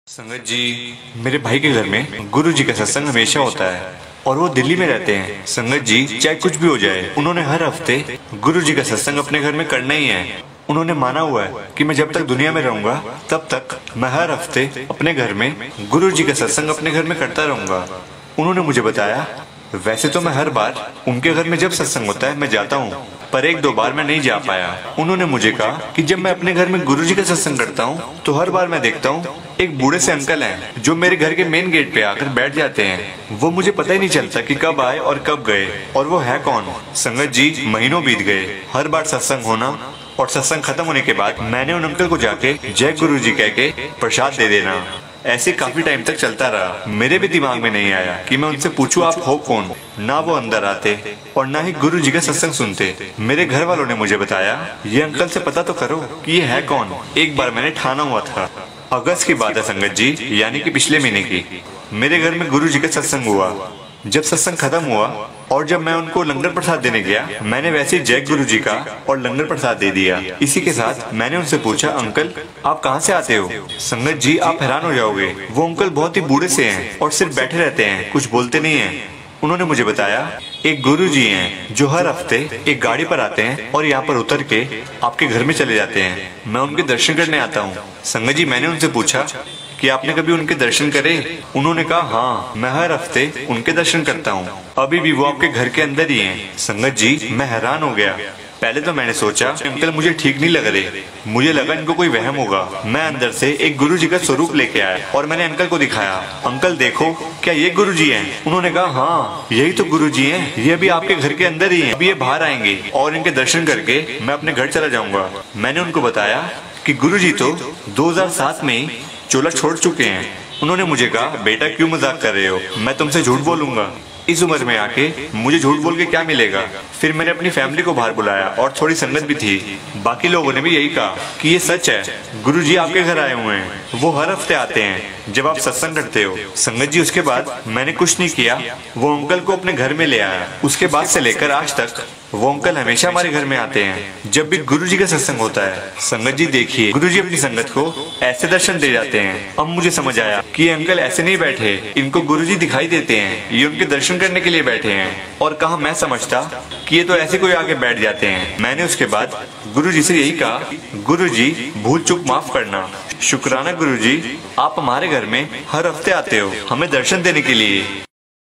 संगत जी, मेरे भाई के घर में गुरु जी का सत्संग हमेशा होता है और वो दिल्ली में रहते हैं। संगत जी, चाहे कुछ भी हो जाए, उन्होंने हर हफ्ते गुरु जी का सत्संग अपने घर में करना ही है। उन्होंने माना हुआ है कि मैं जब तक दुनिया में रहूंगा तब तक मैं हर हफ्ते अपने घर में गुरु जी का सत्संग अपने घर में करता रहूंगा। उन्होंने मुझे बताया, वैसे तो मैं हर बार उनके घर में जब सत्संग होता है मैं जाता हूँ, पर एक दो बार मैं नहीं जा पाया। उन्होंने मुझे कहा कि जब मैं अपने घर में गुरुजी का सत्संग करता हूँ तो हर बार मैं देखता हूँ एक बूढ़े से अंकल हैं जो मेरे घर के मेन गेट पे आकर बैठ जाते हैं। वो मुझे पता ही नहीं चलता कि कब आए और कब गए, और वो है कौन। संगत जी, महीनों बीत गए, हर बार सत्संग होना और सत्संग खत्म होने के बाद मैंने उन अंकल को जाके जय गुरु जी कह के प्रसाद दे देना। ऐसे काफी टाइम तक चलता रहा। मेरे भी दिमाग में नहीं आया कि मैं उनसे पूछूं आप हो कौन। ना वो अंदर आते और ना ही गुरु जी का सत्संग सुनते। मेरे घर वालों ने मुझे बताया, ये अंकल से पता तो करो कि ये है कौन। एक बार मैंने ठाना हुआ था। अगस्त की बात है संगत जी, यानी कि पिछले महीने की। मेरे घर में गुरु जी का सत्संग हुआ। जब सत्संग खत्म हुआ और जब मैं उनको लंगर प्रसाद देने गया, मैंने वैसे ही जय गुरु जी का और लंगर प्रसाद दे दिया। इसी के साथ मैंने उनसे पूछा, अंकल आप कहाँ से आते हो। संगत जी, आप हैरान हो जाओगे, वो अंकल बहुत ही बूढ़े से हैं और सिर्फ बैठे रहते हैं, कुछ बोलते नहीं हैं। उन्होंने मुझे बताया, एक गुरु जी हैं जो हर हफ्ते एक गाड़ी पर आते हैं और यहाँ पर उतर के आपके घर में चले जाते हैं। मैं उनके दर्शन करने आता हूँ। संगत जी, मैंने उनसे पूछा कि आपने कभी उनके दर्शन करे। उन्होंने कहा, हाँ मैं हर हफ्ते उनके दर्शन करता हूँ, अभी भी वो आपके घर के अंदर ही हैं। संगत जी, मैं हैरान हो गया। पहले तो मैंने सोचा अंकल मुझे ठीक नहीं लग रहे, मुझे लगा इनको कोई वहम होगा। मैं अंदर से एक गुरु जी का स्वरूप लेके आया और मैंने अंकल को दिखाया, अंकल देखो क्या ये गुरु जी हैं। उन्होंने कहा, हाँ यही तो गुरु जी हैं, ये अभी आपके घर के अंदर ही हैं, अभी ये बाहर आएंगे और इनके दर्शन करके मैं अपने घर चला जाऊंगा। मैंने उनको बताया कि गुरु जी तो 2007 में ही चोला छोड़ चुके हैं। उन्होंने मुझे कहा, बेटा क्यों मजाक कर रहे हो, मैं तुमसे झूठ बोलूंगा, इस उम्र में आके मुझे झूठ बोल के क्या मिलेगा। फिर मैंने अपनी फैमिली को बाहर बुलाया और थोड़ी संगत भी थी। बाकी लोगों ने भी यही कहा कि ये सच है, गुरुजी आपके घर आए हुए हैं, वो हर हफ्ते आते हैं जब आप सत्संग करते हो। संगत जी, उसके बाद मैंने कुछ नहीं किया, वो अंकल को अपने घर में ले आया। उसके बाद से लेकर आज तक वो अंकल हमेशा हमारे घर में आते हैं जब भी गुरुजी का सत्संग होता है। संगत जी देखिए, गुरुजी अपनी संगत को ऐसे दर्शन दे जाते हैं। अब मुझे समझ आया कि ये अंकल ऐसे नहीं बैठे, इनको गुरुजी दिखाई देते हैं, ये उनके दर्शन करने के लिए बैठे हैं। और कहा मैं समझता कि ये तो ऐसे कोई आके बैठ जाते हैं। मैंने उसके बाद गुरुजी से यही कहा, गुरुजी भूल चूक माफ करना, शुक्राना गुरुजी, आप हमारे घर में हर हफ्ते आते हो हमें दर्शन देने के लिए।